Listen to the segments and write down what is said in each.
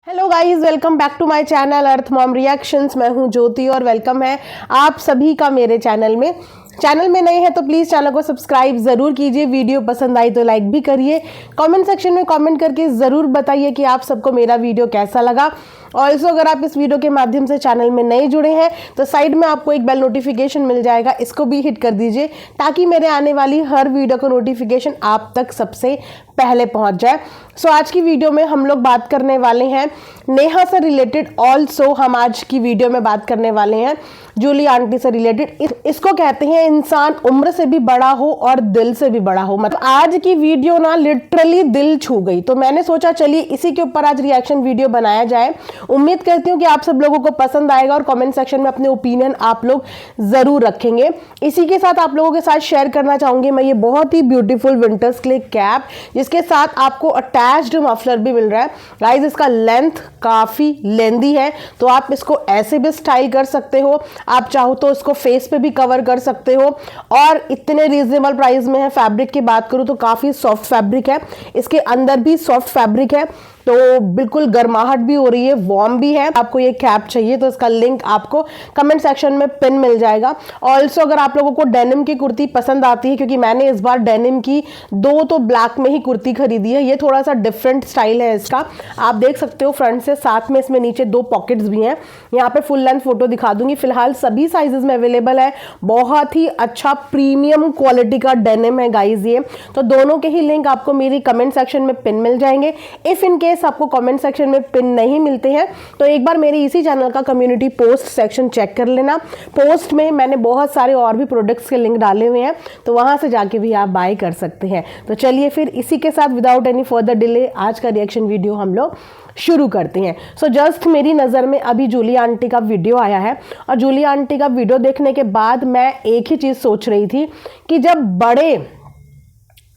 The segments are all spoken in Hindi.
Hello guys, welcome back to my channel earth mom reactions. मैं हूं ज्योति और वेलकम है आप सभी का मेरे चैनल में। चैनल में नए हैं तो प्लीज़ चैनल को सब्सक्राइब ज़रूर कीजिए। वीडियो पसंद आई तो लाइक भी करिए। कमेंट सेक्शन में कमेंट करके ज़रूर बताइए कि आप सबको मेरा वीडियो कैसा लगा। ऑल्सो अगर आप इस वीडियो के माध्यम से चैनल में नए जुड़े हैं तो साइड में आपको एक बेल नोटिफिकेशन मिल जाएगा, इसको भी हिट कर दीजिए ताकि मेरे आने वाली हर वीडियो का नोटिफिकेशन आप तक सबसे पहले पहुंच जाए। सो आज की वीडियो में हम लोग बात करने वाले हैं नेहा से रिलेटेड। ऑल्सो हम आज की वीडियो में बात करने वाले हैं जूली आंटी से रिलेटेड। इसको कहते हैं इंसान उम्र से भी बड़ा हो और दिल से भी बड़ा हो। मतलब आज की वीडियो ना लिटरली दिल छू गई, तो मैंने सोचा चलिए इसी के ऊपर आज रिएक्शन वीडियो बनाया जाए। उम्मीद करती हूँ कि आप सब लोगों को पसंद आएगा और कमेंट सेक्शन में अपने ओपिनियन आप लोग जरूर रखेंगे। इसी के साथ आप लोगों के साथ शेयर करना चाहूंगी मैं ये बहुत ही ब्यूटीफुल विंटर्स के लिए कैप, जिसके साथ आपको अटैच्ड मफलर भी मिल रहा है। गाइस इसका लेंथ काफी लेंदी है, तो आप इसको ऐसे भी स्टाइल कर सकते हो, आप चाहो तो इसको फेस पे भी कवर कर सकते हो और इतने रीजनेबल प्राइस में है। फैब्रिक की बात करूं तो काफी सॉफ्ट फैब्रिक है, इसके अंदर भी सॉफ्ट फैब्रिक है, तो बिल्कुल गर्माहट भी हो रही है, वार्म भी है। आपको ये कैप चाहिए तो इसका लिंक आपको कमेंट सेक्शन में पिन मिल जाएगा। ऑल्सो अगर आप लोगों को डेनिम की कुर्ती पसंद आती है, क्योंकि मैंने इस बार डेनिम की दो तो ब्लैक में ही कुर्ती खरीदी है, ये थोड़ा सा डिफरेंट स्टाइल है इसका। आप देख सकते हो फ्रंट से, साथ में इसमें नीचे दो पॉकेट्स भी हैं। यहाँ पे फुल लेंथ फोटो दिखा दूंगी। फिलहाल सभी साइजेस में अवेलेबल है। बहुत ही अच्छा प्रीमियम क्वालिटी का डेनिम है गाइज ये। तो दोनों के ही लिंक आपको मेरी कमेंट सेक्शन में पिन मिल जाएंगे। इफ इन केस आपको कमेंट सेक्शन में पिन नहीं मिलते हैं तो एक बार मेरे इसी चैनल का कम्युनिटी पोस्ट सेक्शन चेक कर लेना। पोस्ट में मैंने बहुत सारे और भी प्रोडक्ट्स के लिंक डाले हुए हैं, तो वहां से जाके भी आप बाय कर सकते हैं। तो चलिए फिर इसी के साथ विदाउट एनी फर्दर डिले आज का रिएक्शन वीडियो हम लोग शुरू करते हैं। सो जस्ट मेरी नज़र में अभी जूली आंटी का वीडियो आया है और जूली आंटी का वीडियो देखने के बाद मैं एक ही चीज़ सोच रही थी कि जब बड़े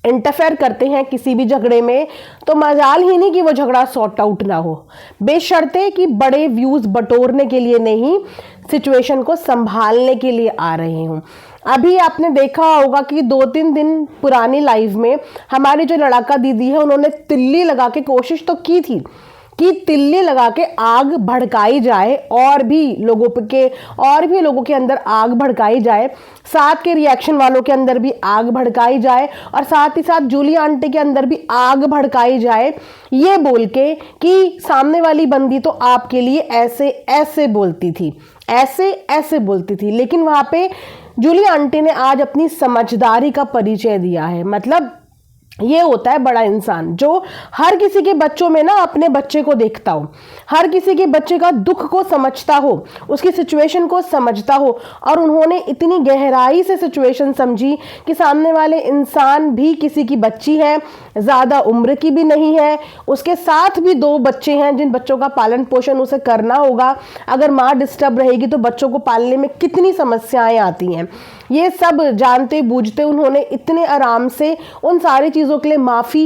इंटरफेयर करते हैं किसी भी झगड़े में तो मजाल ही नहीं कि वो झगड़ा सॉर्ट आउट ना हो, बेशर्ते कि बड़े व्यूज बटोरने के लिए नहीं, सिचुएशन को संभालने के लिए आ रहे हूं। अभी आपने देखा होगा कि 2-3 दिन पुरानी लाइव में हमारी जो लड़ाका दीदी है उन्होंने तिल्ली लगा के कोशिश तो की थी कि तिल्ली लगा के आग भड़काई जाए और भी लोगों के अंदर आग भड़काई जाए, साथ के रिएक्शन वालों के अंदर भी आग भड़काई जाए और साथ ही साथ जूली आंटी के अंदर भी आग भड़काई जाए, ये बोल के कि सामने वाली बंदी तो आपके लिए ऐसे ऐसे बोलती थी, ऐसे ऐसे बोलती थी। लेकिन वहां पे जूली आंटी ने आज अपनी समझदारी का परिचय दिया है। मतलब ये होता है बड़ा इंसान जो हर किसी के बच्चों में ना अपने बच्चे को देखता हो, हर किसी के बच्चे का दुख को समझता हो, उसकी सिचुएशन को समझता हो। और उन्होंने इतनी गहराई से सिचुएशन समझी कि सामने वाले इंसान भी किसी की बच्ची है, ज़्यादा उम्र की भी नहीं है, उसके साथ भी 2 बच्चे हैं जिन बच्चों का पालन पोषण उसे करना होगा। अगर माँ डिस्टर्ब रहेगी तो बच्चों को पालने में कितनी समस्याएं आती हैं, ये सब जानते बूझते उन्होंने इतने आराम से उन सारी चीज़ों के लिए माफ़ी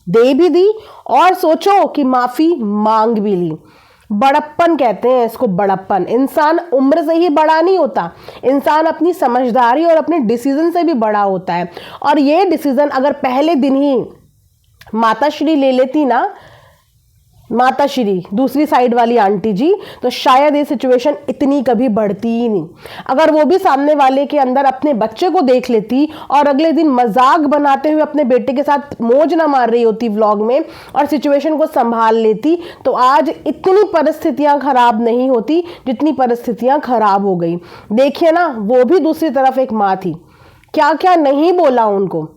दे भी दी और सोचो कि माफ़ी मांग भी ली। बड़प्पन कहते हैं इसको, बड़प्पन। इंसान उम्र से ही बड़ा नहीं होता, इंसान अपनी समझदारी और अपने डिसीजन से भी बड़ा होता है। और ये डिसीजन अगर पहले दिन ही माताश्री ले लेती ना, माताश्री दूसरी साइड वाली आंटी जी, तो शायद ये सिचुएशन इतनी कभी बढ़ती ही नहीं। अगर वो भी सामने वाले के अंदर अपने बच्चे को देख लेती और अगले दिन मजाक बनाते हुए अपने बेटे के साथ मौज ना मार रही होती व्लॉग में और सिचुएशन को संभाल लेती, तो आज इतनी परिस्थितियां खराब नहीं होती जितनी परिस्थितियां खराब हो गई। देखिए ना, वो भी दूसरी तरफ एक माँ थी, क्या क्या नहीं बोला उनको।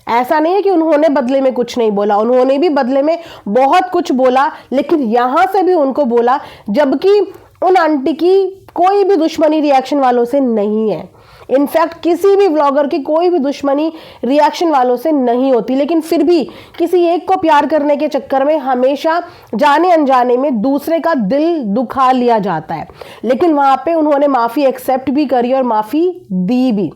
ऐसा नहीं है कि उन्होंने बदले में कुछ नहीं बोला, उन्होंने भी बदले में बहुत कुछ बोला, लेकिन यहां से भी उनको बोला, जबकि उन आंटी की कोई भी दुश्मनी रिएक्शन वालों से नहीं है। इनफैक्ट किसी भी व्लॉगर की कोई भी दुश्मनी रिएक्शन वालों से नहीं होती, लेकिन फिर भी किसी एक को प्यार करने के चक्कर में हमेशा जाने अनजाने में दूसरे का दिल दुखा लिया जाता है। लेकिन वहां पे उन्होंने माफी एक्सेप्ट भी करी और माफी दी भी,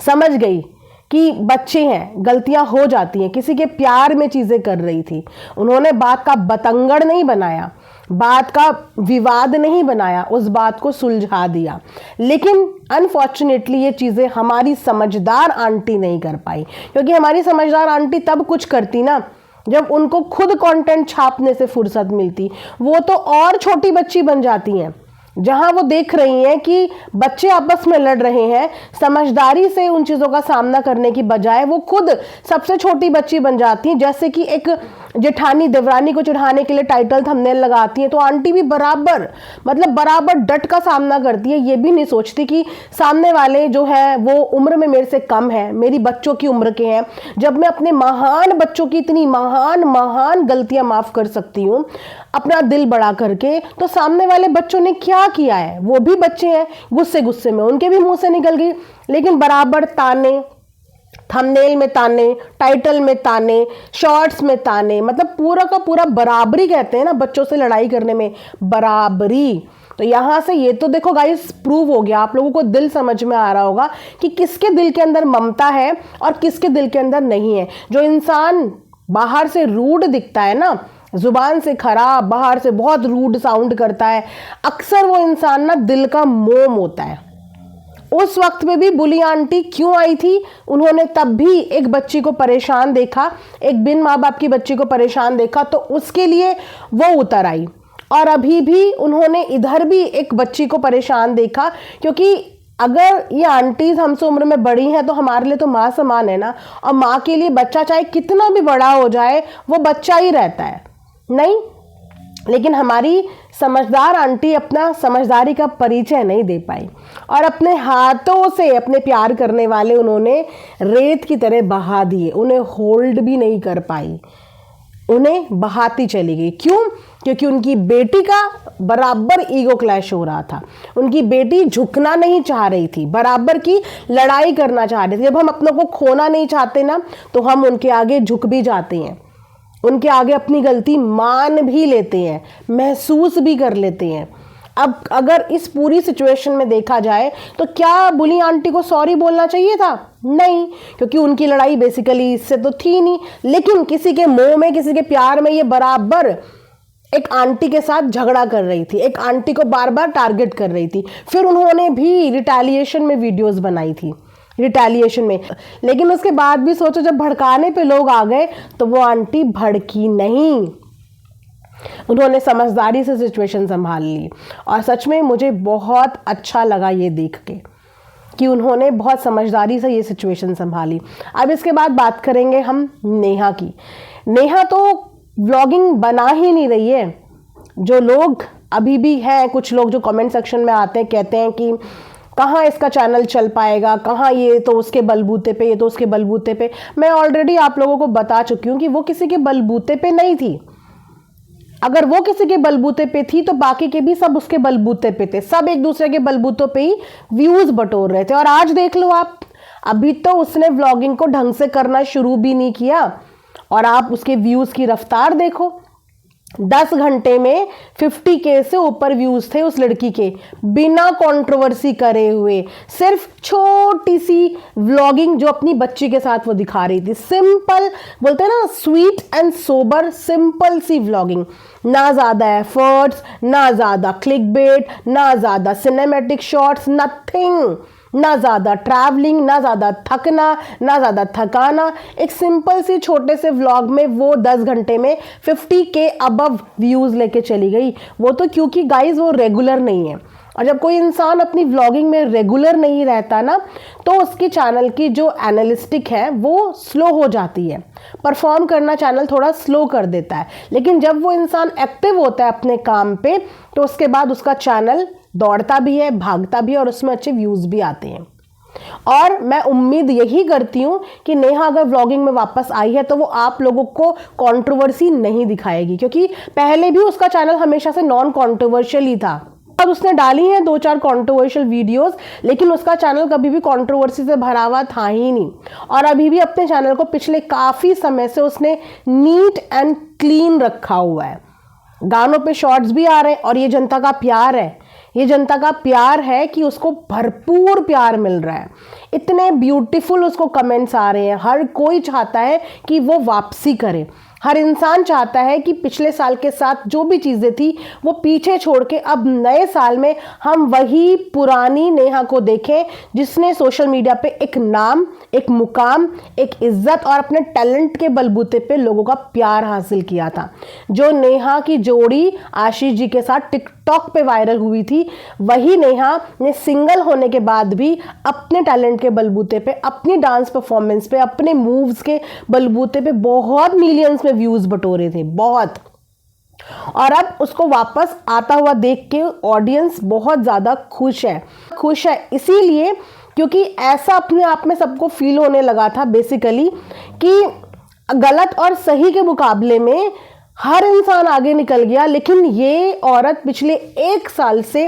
समझ गई कि बच्चे हैं, गलतियां हो जाती हैं, किसी के प्यार में चीजें कर रही थी। उन्होंने बात का बतंगड़ नहीं बनाया, बात का विवाद नहीं बनाया, उस बात को सुलझा दिया। लेकिन अनफॉर्चुनेटली ये चीजें हमारी समझदार आंटी नहीं कर पाई, क्योंकि हमारी समझदार आंटी तब कुछ करती ना जब उनको खुद कंटेंट छापने से फुर्सत मिलती, वो तो और छोटी बच्ची बन जाती हैं। जहां वो देख रही हैं कि बच्चे आपस में लड़ रहे हैं, समझदारी से उन चीज़ों का सामना करने की बजाय वो खुद सबसे छोटी बच्ची बन जाती हैं। जैसे कि एक जेठानी देवरानी को चिढ़ाने के लिए टाइटल थंबनेल लगाती है, तो आंटी भी बराबर, मतलब बराबर डट का सामना करती है। ये भी नहीं सोचती कि सामने वाले जो है वो उम्र में मेरे से कम है, मेरी बच्चों की उम्र के हैं। जब मैं अपने महान बच्चों की इतनी महान महान गलतियां माफ कर सकती हूँ अपना दिल बड़ा करके, तो सामने वाले बच्चों ने क्या किया है? वो भी बच्चे हैं, गुस्से गुस्से में उनके भी मुंह से निकल गई, लेकिन बराबर ताने, थंबनेल में ताने, टाइटल में ताने, शॉर्ट्स में ताने, मतलब पूरा का पूरा बराबरी। कहते हैं ना बच्चों से लड़ाई करने में बराबरी। तो यहां से ये तो देखो गाइस प्रूव हो गया, आप लोगों को दिल समझ में आ रहा होगा कि किसके दिल के अंदर ममता है और किसके दिल के अंदर नहीं है। जो इंसान बाहर से रूड दिखता है ना, जुबान से खराब, बाहर से बहुत रूड साउंड करता है, अक्सर वो इंसान ना दिल का मोम होता है। उस वक्त में भी बुली आंटी क्यों आई थी? उन्होंने तब भी एक बच्ची को परेशान देखा, एक बिन माँ बाप की बच्ची को परेशान देखा, तो उसके लिए वो उतर आई। और अभी भी उन्होंने इधर भी एक बच्ची को परेशान देखा, क्योंकि अगर ये आंटीज हमसे उम्र में बड़ी हैं तो हमारे लिए तो माँ समान है ना, और माँ के लिए बच्चा चाहे कितना भी बड़ा हो जाए वो बच्चा ही रहता है, नहीं? लेकिन हमारी समझदार आंटी अपना समझदारी का परिचय नहीं दे पाई और अपने हाथों से अपने प्यार करने वाले उन्होंने रेत की तरह बहा दिए, उन्हें होल्ड भी नहीं कर पाई, उन्हें बहाती चली गई। क्यों? क्योंकि उनकी बेटी का बराबर ईगो क्लैश हो रहा था। उनकी बेटी झुकना नहीं चाह रही थी, बराबर की लड़ाई करना चाह रही थी। जब हम अपनों को खोना नहीं चाहते ना, तो हम उनके आगे झुक भी जाते हैं, उनके आगे अपनी गलती मान भी लेते हैं, महसूस भी कर लेते हैं। अब अगर इस पूरी सिचुएशन में देखा जाए तो क्या बुली आंटी को सॉरी बोलना चाहिए था? नहीं, क्योंकि उनकी लड़ाई बेसिकली इससे तो थी नहीं, लेकिन किसी के मोह में, किसी के प्यार में ये बराबर एक आंटी के साथ झगड़ा कर रही थी, एक आंटी को बार बार टारगेट कर रही थी। फिर उन्होंने भी रिटेलिएशन में वीडियोस बनाई थी, रिटेलिएशन में। लेकिन उसके बाद भी सोचो, जब भड़काने पे लोग आ गए तो वो आंटी भड़की नहीं, उन्होंने समझदारी से सिचुएशन संभाल ली। और सच में मुझे बहुत अच्छा लगा ये देख के कि उन्होंने बहुत समझदारी से ये सिचुएशन संभाली। अब इसके बाद बात करेंगे हम नेहा की। नेहा तो व्लॉगिंग बना ही नहीं रही है। जो लोग अभी भी हैं, कुछ लोग जो कमेंट सेक्शन में आते हैं, कहते हैं कि कहाँ इसका चैनल चल पाएगा, कहाँ, ये तो उसके बलबूते पे, ये तो उसके बलबूते पे। मैं ऑलरेडी आप लोगों को बता चुकी हूँ कि वो किसी के बलबूते पे नहीं थी। अगर वो किसी के बलबूते पे थी तो बाकी के भी सब उसके बलबूते पे थे, सब एक दूसरे के बलबूतों पे ही व्यूज बटोर रहे थे। और आज देख लो आप, अभी तो उसने व्लॉगिंग को ढंग से करना शुरू भी नहीं किया और आप उसके व्यूज की रफ्तार देखो। 10 घंटे में 50K से ऊपर व्यूज थे उस लड़की के, बिना कंट्रोवर्सी करे हुए। सिर्फ छोटी सी व्लॉगिंग जो अपनी बच्ची के साथ वो दिखा रही थी, सिंपल, बोलते हैं ना स्वीट एंड सोबर, सिंपल सी व्लॉगिंग। ना ज्यादा एफर्ट्स, ना ज्यादा क्लिकबेट, ना ज्यादा सिनेमैटिक शॉट्स, नथिंग। ना ज़्यादा ट्रैवलिंग, ना ज़्यादा थकना, ना ज़्यादा थकाना। एक सिंपल सी छोटे से व्लॉग में वो 10 घंटे में 50K अबव व्यूज़ लेके चली गई। वो तो क्योंकि गाइज वो रेगुलर नहीं है, और जब कोई इंसान अपनी व्लॉगिंग में रेगुलर नहीं रहता ना, तो उसकी चैनल की जो एनालिस्टिक है वो स्लो हो जाती है, परफॉर्म करना चैनल थोड़ा स्लो कर देता है। लेकिन जब वो इंसान एक्टिव होता है अपने काम पे, तो उसके बाद उसका चैनल दौड़ता भी है, भागता भी है, और उसमें अच्छे व्यूज़ भी आते हैं। और मैं उम्मीद यही करती हूँ कि नेहा अगर व्लॉगिंग में वापस आई है तो वो आप लोगों को कंट्रोवर्सी नहीं दिखाएगी, क्योंकि पहले भी उसका चैनल हमेशा से नॉन कंट्रोवर्शियल ही था। अब उसने डाली हैं 2-4 कंट्रोवर्शियल वीडियोस, लेकिन उसका चैनल कभी भी कंट्रोवर्सी से भरा हुआ था ही नहीं। और अभी भी अपने चैनल को पिछले काफ़ी समय से उसने नीट एंड क्लीन रखा हुआ है। गानों पे शॉर्ट्स भी आ रहे हैं, और ये जनता का प्यार है, ये जनता का प्यार है कि उसको भरपूर प्यार मिल रहा है। इतने ब्यूटीफुल उसको कमेंट्स आ रहे हैं। हर कोई चाहता है कि वो वापसी करे, हर इंसान चाहता है कि पिछले साल के साथ जो भी चीज़ें थी वो पीछे छोड़ के अब नए साल में हम वही पुरानी नेहा को देखें जिसने सोशल मीडिया पे एक नाम, एक मुकाम, एक इज्जत और अपने टैलेंट के बलबूते पे लोगों का प्यार हासिल किया था। जो नेहा की जोड़ी आशीष जी के साथ टिकटॉक पे वायरल हुई थी, वही नेहा ने सिंगल होने के बाद भी अपने टैलेंट के बलबूते पे, अपनी डांस परफॉर्मेंस पे, अपने मूव्स के बलबूते पे बहुत मिलियंस में व्यूज बटोरे थे, बहुत। और अब उसको वापस आता हुआ देख के ऑडियंस बहुत ज़्यादा खुश है इसीलिए क्योंकि ऐसा अपने आप में सबको फील होने लगा था बेसिकली कि गलत और सही के मुकाबले में हर इंसान आगे निकल गया, लेकिन ये औरत पिछले 1 साल से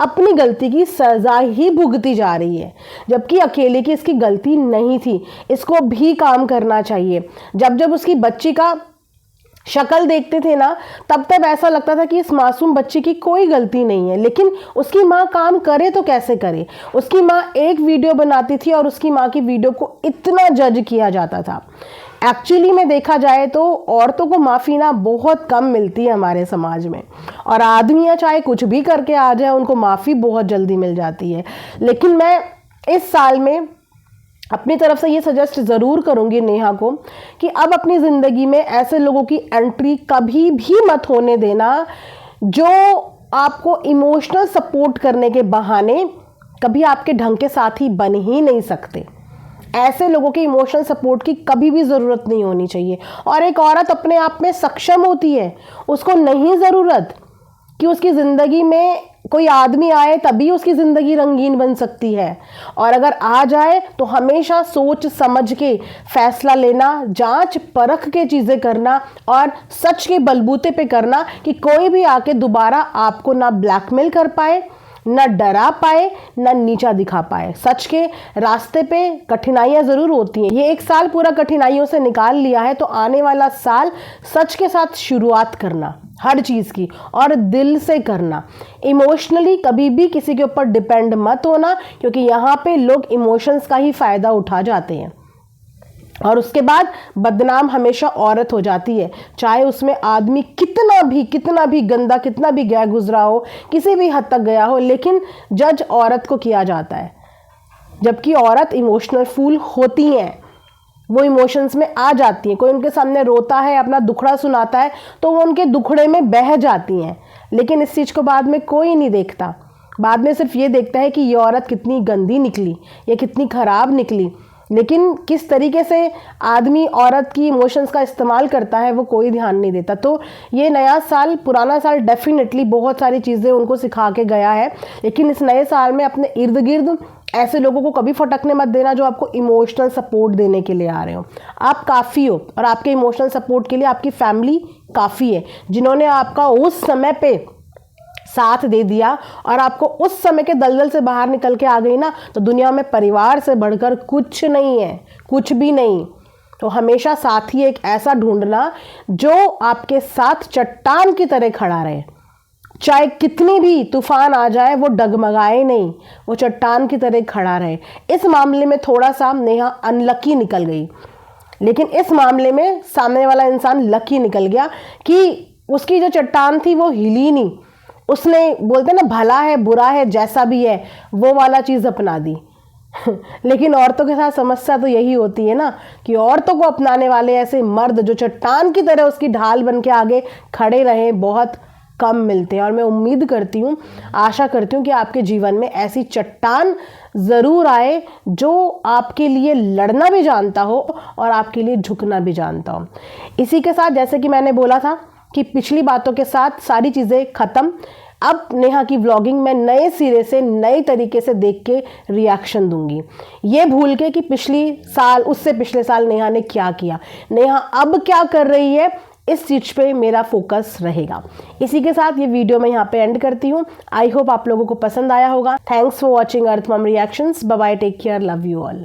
अपनी गलती की सजा ही भुगती जा रही है, जबकि अकेले की इसकी गलती नहीं थी। इसको भी काम करना चाहिए। जब उसकी बच्ची का शक्ल देखते थे ना, तब ऐसा लगता था कि इस मासूम बच्ची की कोई गलती नहीं है, लेकिन उसकी माँ काम करे तो कैसे करे। उसकी माँ एक वीडियो बनाती थी और उसकी माँ की वीडियो को इतना जज किया जाता था। एक्चुअली में देखा जाए तो औरतों को माफ़ी ना बहुत कम मिलती है हमारे समाज में, और आदमियाँ चाहे कुछ भी करके आ जाए उनको माफ़ी बहुत जल्दी मिल जाती है। लेकिन मैं इस साल में अपनी तरफ से ये सजेस्ट ज़रूर करूँगी नेहा को कि अब अपनी ज़िंदगी में ऐसे लोगों की एंट्री कभी भी मत होने देना जो आपको इमोशनल सपोर्ट करने के बहाने कभी आपके ढंग के साथी बन ही नहीं सकते। ऐसे लोगों के इमोशनल सपोर्ट की कभी भी ज़रूरत नहीं होनी चाहिए। और एक औरत अपने आप में सक्षम होती है, उसको नहीं ज़रूरत कि उसकी ज़िंदगी में कोई आदमी आए तभी उसकी ज़िंदगी रंगीन बन सकती है। और अगर आ जाए तो हमेशा सोच समझ के फैसला लेना, जांच परख के चीज़ें करना और सच के बलबूते पे करना कि कोई भी आके दोबारा आपको ना ब्लैकमेल कर पाए, न डरा पाए, न नीचा दिखा पाए। सच के रास्ते पे कठिनाइयाँ ज़रूर होती हैं। ये 1 साल पूरा कठिनाइयों से निकाल लिया है, तो आने वाला साल सच के साथ शुरुआत करना हर चीज़ की, और दिल से करना। इमोशनली कभी भी किसी के ऊपर डिपेंड मत होना, क्योंकि यहाँ पे लोग इमोशंस का ही फ़ायदा उठा जाते हैं और उसके बाद बदनाम हमेशा औरत हो जाती है। चाहे उसमें आदमी कितना भी गंदा, कितना भी गया गुजरा हो, किसी भी हद तक गया हो, लेकिन जज औरत को किया जाता है। जबकि औरत इमोशनल फूल होती हैं, वो इमोशंस में आ जाती हैं। कोई उनके सामने रोता है, अपना दुखड़ा सुनाता है, तो वो उनके दुखड़े में बह जाती हैं। लेकिन इस चीज़ को बाद में कोई नहीं देखता। बाद में सिर्फ ये देखता है कि ये औरत कितनी गंदी निकली, ये कितनी ख़राब निकली। लेकिन किस तरीके से आदमी औरत की इमोशंस का इस्तेमाल करता है वो कोई ध्यान नहीं देता। तो ये नया साल, पुराना साल डेफिनेटली बहुत सारी चीज़ें उनको सिखा के गया है, लेकिन इस नए साल में अपने इर्द गिर्द ऐसे लोगों को कभी फटकने मत देना जो आपको इमोशनल सपोर्ट देने के लिए आ रहे हो। आप काफ़ी हो, और आपके इमोशनल सपोर्ट के लिए आपकी फैमिली काफ़ी है, जिन्होंने आपका उस समय पे साथ दे दिया और आपको उस समय के दलदल से बाहर निकल के आ गई ना, तो दुनिया में परिवार से बढ़कर कुछ नहीं है, कुछ भी नहीं। तो हमेशा साथी एक ऐसा ढूंढना जो आपके साथ चट्टान की तरह खड़ा रहे, चाहे कितनी भी तूफान आ जाए वो डगमगाए नहीं, वो चट्टान की तरह खड़ा रहे। इस मामले में थोड़ा सा नेहा अनलकी निकल गई, लेकिन इस मामले में सामने वाला इंसान लकी निकल गया कि उसकी जो चट्टान थी वो हिली नहीं। उसने, बोलते ना, भला है बुरा है जैसा भी है, वो वाला चीज़ अपना दी। लेकिन औरतों के साथ समस्या तो यही होती है ना कि औरतों को अपनाने वाले ऐसे मर्द जो चट्टान की तरह उसकी ढाल बन के आगे खड़े रहें बहुत कम मिलते हैं। और मैं उम्मीद करती हूँ, आशा करती हूँ कि आपके जीवन में ऐसी चट्टान ज़रूर आए जो आपके लिए लड़ना भी जानता हो और आपके लिए झुकना भी जानता हो। इसी के साथ, जैसे कि मैंने बोला था कि पिछली बातों के साथ सारी चीज़ें ख़त्म, अब नेहा की व्लॉगिंग में नए सिरे से, नए तरीके से देख के रिएक्शन दूंगी। ये भूल के कि उससे पिछले साल नेहा ने क्या किया, नेहा अब क्या कर रही है, इस चीज़ पे मेरा फोकस रहेगा। इसी के साथ ये वीडियो मैं यहाँ पे एंड करती हूँ। आई होप आप लोगों को पसंद आया होगा। Thanks for watching earth mom reactions. Bye bye, take care, love you all.